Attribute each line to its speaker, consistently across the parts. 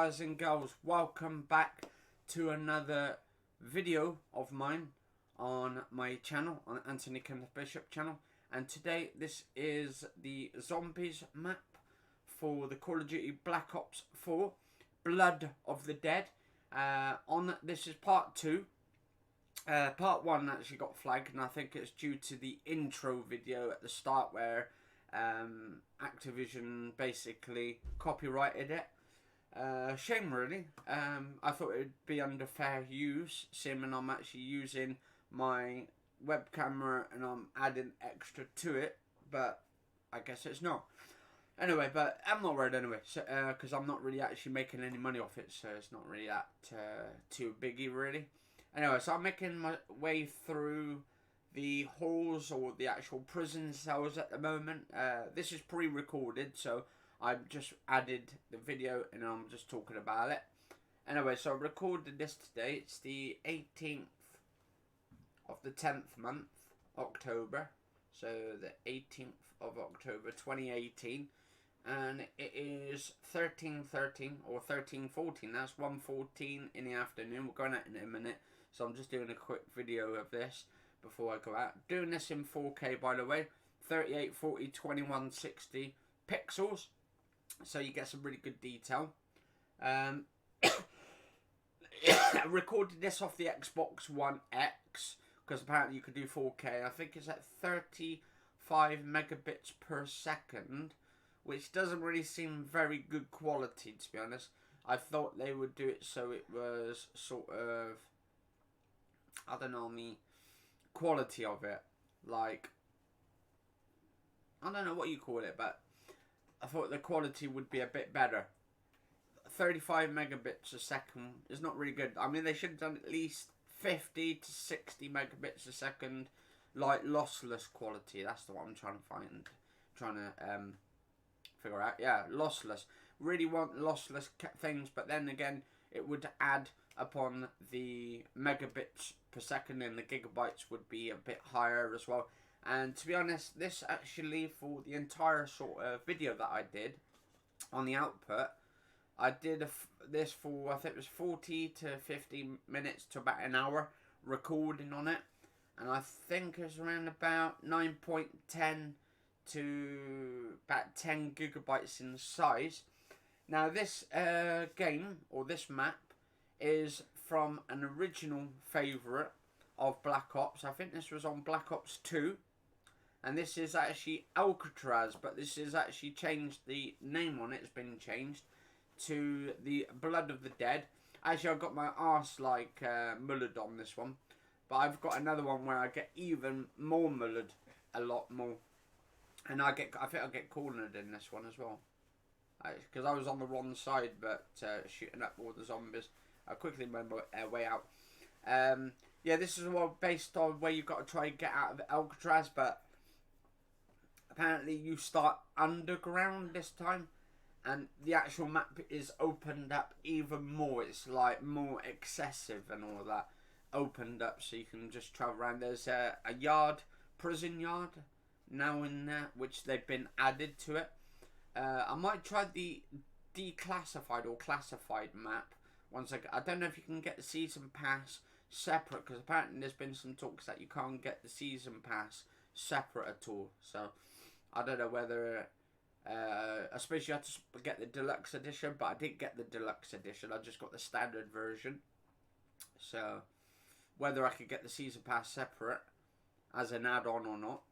Speaker 1: guys and girls, welcome back to another video of mine on my channel, on Anthony Kenneth Bishop channel. And today this is the zombies map for the Call of Duty Black Ops 4 Blood of the Dead. This is part 2. Part 1 actually got flagged, and I think it's due to the intro video at the start where Activision basically copyrighted it. Shame really. I thought it would be under fair use, seeing I'm actually using my web camera and I'm adding extra to it, but I guess it's not. Anyway, but I'm not worried anyway, because I'm not really actually making any money off it, so it's not really that too biggie really. Anyway, so I'm making my way through the halls or the actual prison cells at the moment. This is pre-recorded, so I've just added the video and I'm just talking about it. Anyway, so I recorded this today. It's the 18th of the 10th month, October. So the 18th of October 2018. And it is 13:13 or 13:14. That's 1:14 in the afternoon. We're going out in a minute. So I'm just doing a quick video of this before I go out. Doing this in 4K, by the way. 3840 2160 pixels. So you get some really good detail. I recorded this off the Xbox One X, because apparently you could do 4K. I think it's at 35 megabits per second, which doesn't really seem very good quality, to be honest. I thought they would do it so it was sort of, I don't know, the quality of it, like, I don't know what you call it, but I thought the quality would be a bit better. 35 megabits a second is not really good. I mean, they should have done at least 50 to 60 megabits a second, like lossless quality. That's the one I'm trying to figure out. Yeah, lossless. Really want lossless things, but then again, it would add upon the megabits per second, and the gigabytes would be a bit higher as well. And to be honest, this actually, for the entire sort of video that I did on the output, I did this for, I think it was 40 to 50 minutes to about an hour recording on it. And I think it was around about 9.10 to about 10 gigabytes in size. Now this game, or this map, is from an original favourite of Black Ops. I think this was on Black Ops 2. And this is actually Alcatraz, but this is actually changed, the name on it has been changed to the Blood of the Dead. Actually, I've got my arse like mullered on this one, but I've got another one where I get even more mullered, a lot more. And I think I get cornered in this one as well, because I was on the wrong side, but shooting up all the zombies. I quickly made my way out. Yeah, this is all based on where you've got to try and get out of Alcatraz, but apparently you start underground this time, and the actual map is opened up even more. It's like more excessive and all that, opened up so you can just travel around. There's a yard, prison yard now in there, which they've been added to it. I might try the declassified or classified map once I don't know if you can get the season pass separate, because apparently there's been some talks that you can't get the season pass separate at all. So I don't know whether, I suppose you have to get the deluxe edition, but I didn't get the deluxe edition. I just got the standard version. So whether I could get the season pass separate as an add-on or not,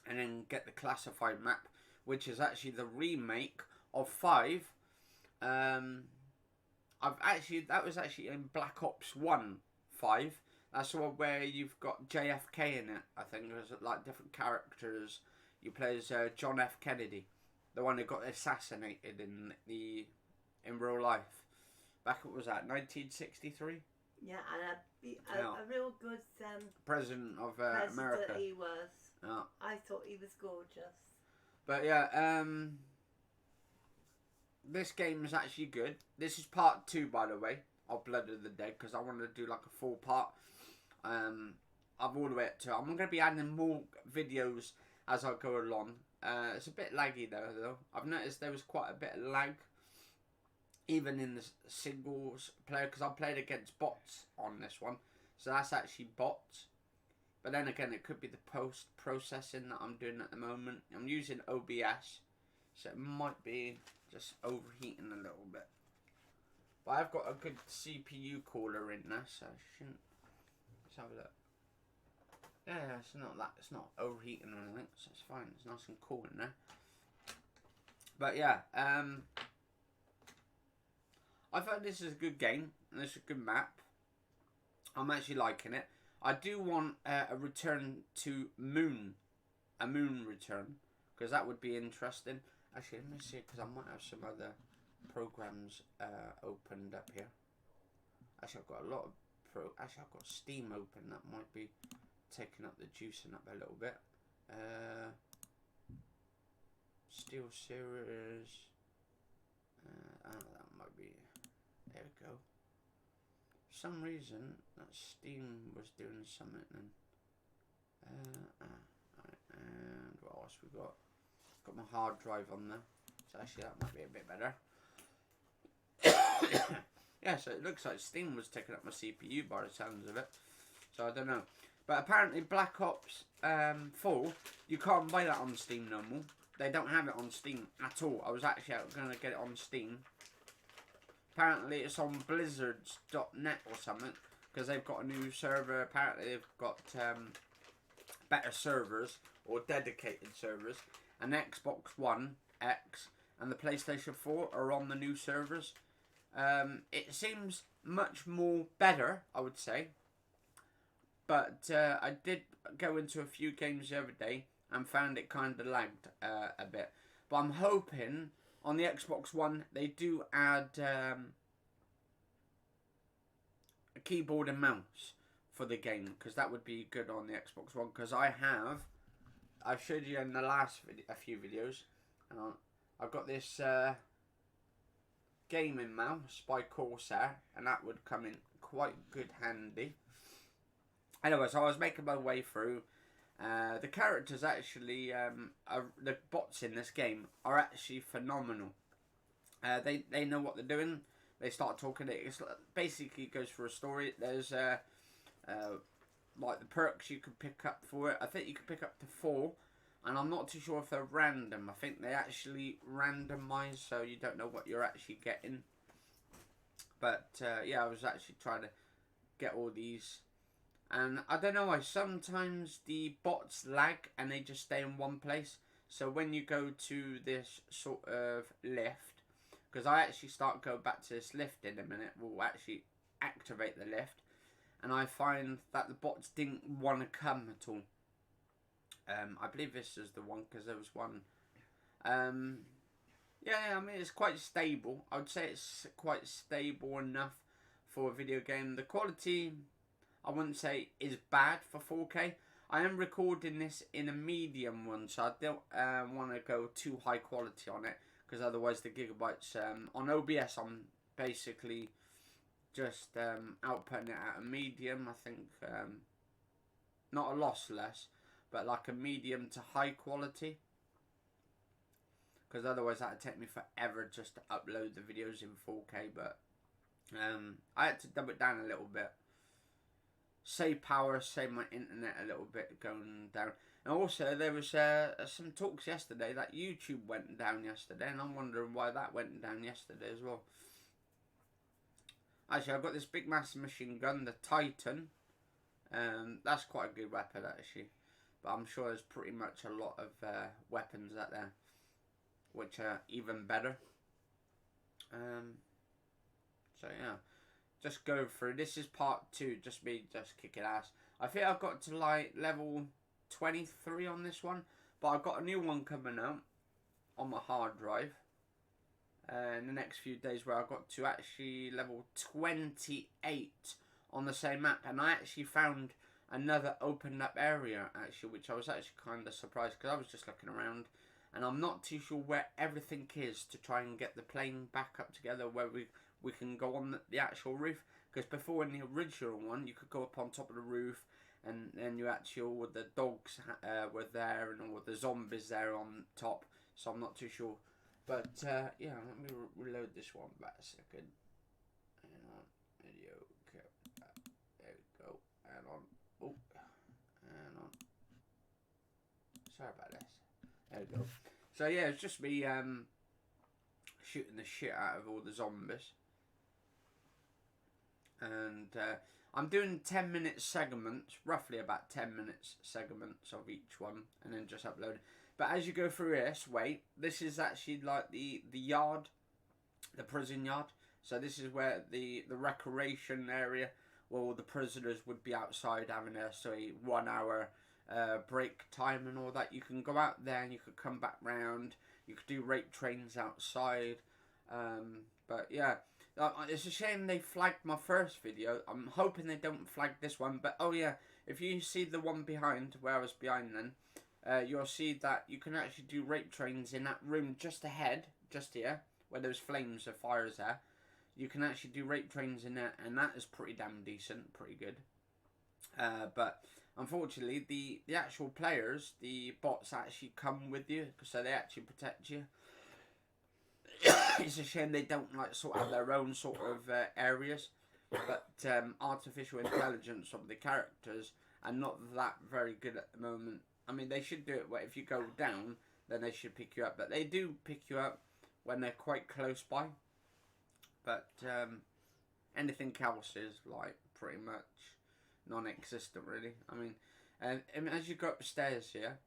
Speaker 1: and then get the classified map, which is actually the remake of 5. That was actually in Black Ops 1 5. That's the one where you've got JFK in it. I think there's like different characters. You play as John F. Kennedy, the one who got assassinated in real life. Back, what was that, 1963?
Speaker 2: Yeah, and a real good
Speaker 1: president of
Speaker 2: president
Speaker 1: America.
Speaker 2: He was.
Speaker 1: Yeah.
Speaker 2: I thought he was gorgeous.
Speaker 1: But yeah, this game is actually good. This is part 2, by the way, of Blood of the Dead, because I wanted to do like a full part. I've all the way up to. I'm going to be adding more videos as I go along. It's a bit laggy though. I've noticed there was quite a bit of lag even in the singles player, because I played against bots on this one, so that's actually bots. But then again, it could be the post-processing that I'm doing at the moment. I'm using OBS, so it might be just overheating a little bit. But I've got a good CPU cooler in there, so I shouldn't. Let's have a look. Yeah, it's not overheating or anything, so it's fine. It's nice and cool in there. But yeah, I thought this is a good game, and this is a good map. I'm actually liking it. I do want a return to Moon. A Moon return. Because that would be interesting. Actually, let me see, because I might have some other programs opened up here. Actually, I've got a lot of Actually, I've got Steam open. That might be taking up the juicing up a little bit. Steel Series. That might be... There we go. For some reason, that Steam was doing something then. Right, and what else we got? Got my hard drive on there. So actually that might be a bit better. Yeah, so it looks like Steam was taking up my CPU by the sounds of it. So I don't know. But apparently Black Ops 4, you can't buy that on Steam no more. They don't have it on Steam at all. I was actually going to get it on Steam. Apparently it's on blizzards.net or something, because they've got a new server. Apparently they've got better servers, or dedicated servers, and Xbox One X and the PlayStation 4 are on the new servers. It seems much more better, I would say, but I did go into a few games the other day and found it kind of lagged a bit. But I'm hoping on the Xbox One they do add a keyboard and mouse for the game, because that would be good on the Xbox One. Because I showed you in the last a few videos, and I've got this gaming mouse by Corsair, and that would come in quite good handy. Anyway, so I was making my way through. The characters actually, the bots in this game are actually phenomenal. They know what they're doing. They start talking. It basically goes for a story. There's like the perks you can pick up for it. I think you can pick up to 4, and I'm not too sure if they're random. I think they actually randomize, so you don't know what you're actually getting. But yeah, I was actually trying to get all these. And I don't know why, sometimes the bots lag and they just stay in one place. So when you go to this sort of lift, because I actually go back to this lift in a minute, we'll actually activate the lift. And I find that the bots didn't want to come at all. I believe this is the one, because there was one. Yeah, I mean, it's quite stable. I would say it's quite stable enough for a video game. The quality, I wouldn't say is bad for 4K. I am recording this in a medium one, so I don't want to go too high quality on it, because otherwise the gigabytes on OBS I'm basically just outputting it at a medium. I think not a lossless, but like a medium to high quality, because otherwise that would take me forever just to upload the videos in 4K. But I had to dumb it down a little bit. Save power, save my internet a little bit going down. And also there was some talks yesterday that YouTube went down yesterday, and I'm wondering why that went down yesterday as well. Actually, I've got this big massive machine gun, the Titan. That's quite a good weapon actually, but I'm sure there's pretty much a lot of weapons out there which are even better. So yeah, just go through. This is part 2, just me just kicking ass. I think I've got to like level 23 on this one, but I've got a new one coming out on my hard drive in the next few days, where I've got to actually level 28 on the same map. And I actually found another opened up area actually, which I was actually kind of surprised, because I was just looking around and I'm not too sure where everything is to try and get the plane back up together, where we can go on the actual roof. Because before, in the original one, you could go up on top of the roof, and then you actually, all the dogs were there, and all the zombies there on top. So I'm not too sure But yeah, let me reload this one back a second. Hang on, video. Okay. There we go. Hang on. Oh, hang on. Sorry about this. There we go. So yeah, it's just me shooting the shit out of all the zombies. And I'm doing 10-minute segments, roughly about 10 minutes segments of each one, and then just upload. But as you go through this is actually like the yard, the prison yard. So this is where the recreation area, where all the prisoners would be outside having a 1 hour break time and all that. You can go out there and you could come back round. You could do rape trains outside. But yeah, it's a shame they flagged my first video. I'm hoping they don't flag this one. But oh yeah, if you see the one behind, where I was behind then, you'll see that you can actually do rape trains in that room just ahead, just here, where there's flames of fires there. You can actually do rape trains in there, and that is pretty damn decent, pretty good. But unfortunately, the actual players, the bots actually come with you, so they actually protect you. It's a shame they don't like sort of have their own sort of areas, but artificial intelligence of the characters are not that very good at the moment. I mean, they should do it where if you go down, then they should pick you up, but they do pick you up when they're quite close by. But anything else is like pretty much non-existent, really. I mean, as you go upstairs here,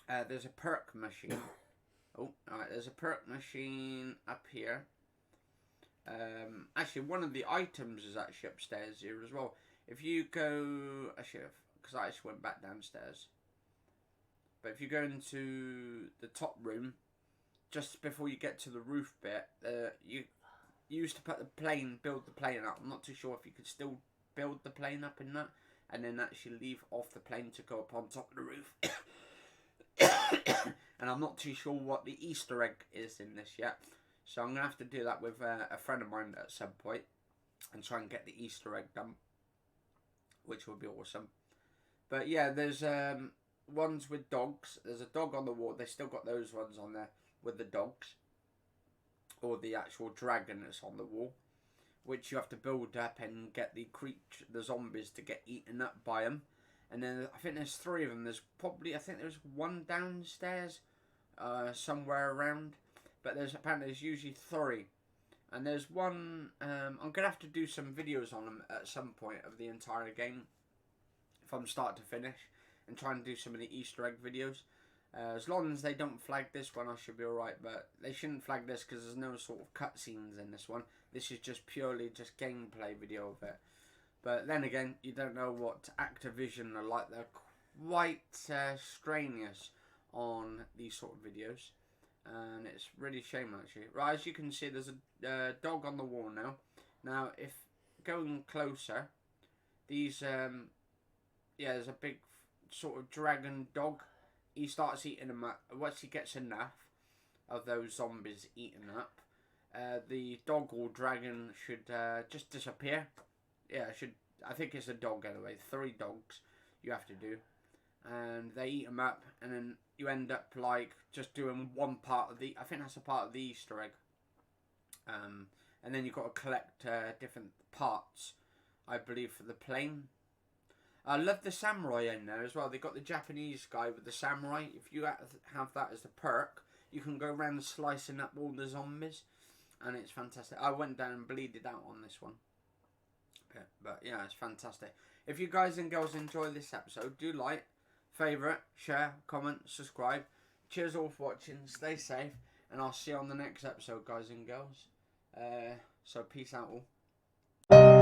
Speaker 1: there's a perk machine. Oh, alright, there's a perk machine up here. Actually, one of the items is actually upstairs here as well. If you go, because I actually went back downstairs. But if you go into the top room, just before you get to the roof bit, you used to put the plane, build the plane up. I'm not too sure if you could still build the plane up in that, and then actually leave off the plane to go up on top of the roof. And I'm not too sure what the Easter egg is in this yet, so I'm going to have to do that with a friend of mine at some point and try and get the Easter egg done, which would be awesome. But yeah, there's ones with dogs. There's a dog on the wall. They still got those ones on there with the dogs, or the actual dragon that's on the wall, which you have to build up and get the zombies to get eaten up by them. And then I think there's 3 of them. There's one downstairs, somewhere around, but apparently there's usually 3. And there's one, I'm gonna have to do some videos on them at some point of the entire game, from start to finish, and try and do some of the Easter egg videos. As long as they don't flag this one, I should be alright, but they shouldn't flag this because there's no sort of cutscenes in this one. This is just purely just gameplay video of it. But then again, you don't know what Activision are like. They're quite strenuous on these sort of videos, and it's really a shame actually. Right, as you can see, there's a dog on the wall now. Now, if going closer, these there's a big sort of dragon dog. He starts eating them up. Once he gets enough of those zombies eaten up, the dog or dragon should just disappear. Yeah, I think it's a dog anyway. 3 dogs you have to do, and they eat them up, and then you end up like just doing one part of I think that's a part of the Easter egg. And then you've got to collect different parts, I believe, for the plane. I love the samurai in there as well. They got the Japanese guy with the samurai. If you have that as the perk, you can go around slicing up all the zombies, and it's fantastic. I went down and bleeded out on this one. But yeah, it's fantastic. If you guys and girls enjoy this episode, do like, favourite, share, comment, subscribe. Cheers all for watching. Stay safe, and I'll see you on the next episode, guys and girls. So peace out all.